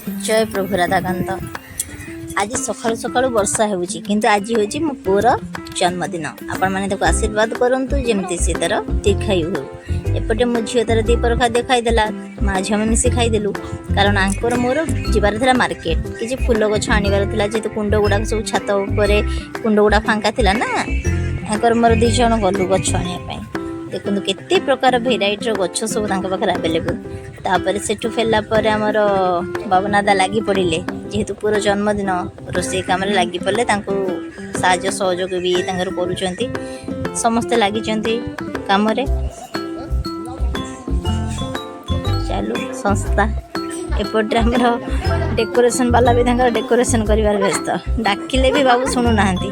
जय प्रभु राधाकांत। आज सकाळु सकाळु वर्षा होउची किंतु आज होउची मो पुअर जन्मदिन। आपण माने ताको आशीर्वाद करंतु जेमती से तार दीर्घायु हो। एपटे मो झियो तार दीपर खाद्य खाईदेला, माँ झियो में मिसी खाईदेलु। कारण आंकर मोर जीवार थिला मार्केट किछि फूल गछ आनिबार थिला, जेतु कुंड गुडा सब छात ऊपर कुंड गुडा फांका थिला ना, आंकर मोर दी जण गलु गछ आनिया पई। देखो केते प्रकार भेराइटी गछ सब पाखे आवेलेबल। तापर सेठू फेरला पर आमर बाबुनादा लगी पड़े, जेहेतु पूरा जन्मदिन रोषे कम लगी पड़े, साहाय्य सहयोग भी करुँच, समस्ते लगी कम। चलू संस्था एपटे आमर डेकोरेशन वाला भी डेकोरेशन कर व्यस्त, डाकिले भी बाबू शुणुना लगी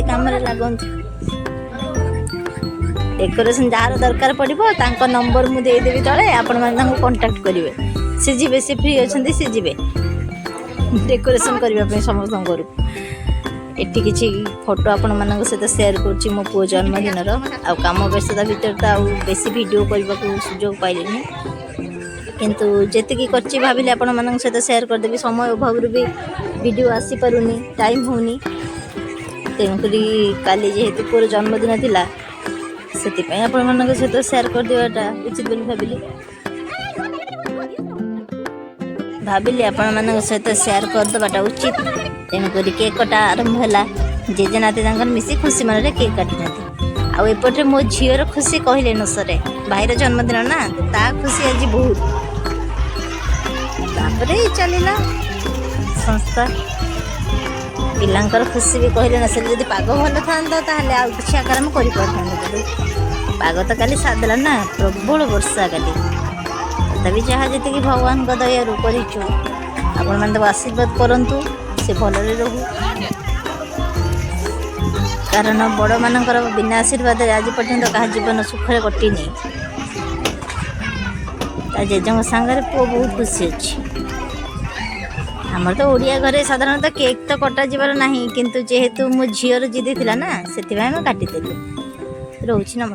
कम लगती। डेकोरेशन जार दरकार पड़ो तांको नंबर मु देदेवी तले, आपण माने कांटेक्ट करेंगे, सी जी सी फ्री अच्छा सी जी डेकोरेशन करने समस्त करूँ। एटी किसी फोटो आपण मान सहित सेयार करुँच मो पुओ जन्मदिन काम व्यस्तता भितर तो बेसी वीडियो करने को सुजोग पाइलिनी, किंतु जी कर भाविले आपण मान सहित सेयार करदेवी। समय अभाव भी वीडियो आसी पारुनी, टाइम होनी, तेणुक काली जेहेतु पुओ जन्मदिन थिला से आपण सहित सेयार कर देवाटा उचित बोली भाविली आपण मान सहित सेयार करदेवाटा उचित। तेणुक केक कटा आरंभ है, जेजे नाती मिसी खुशी मन केक काटि आउपटे मो झीर खुशी कहले न सरे। भाईर जन्मदिन ना, ता खुशी आज बहुत। चलला संस्था पिलांकर खुशी भी कहले न सरे। जदि पाग भल था आउ कि आकार में कर पाग तो काली सादेला ना, प्रबल वर्षा काली। तभी जहाँ जी भगवान का दया करूँ, आपण मैंने आशीर्वाद करंतु से भलरे रहू। कारण बड़ मानकर बिना आशीर्वाद आज पर्यंत क्या जीवन सुखरे कटिनी। जेजों सांगे पुओ बहुत खुशी अच्छी। आमर तो ओडिया घरे साधारणतः केक तो कटा जीवार ना, किंतु जेहेतु मो झीर जिदी थिला ना, से काटिदेलु। रोची नमस्कार।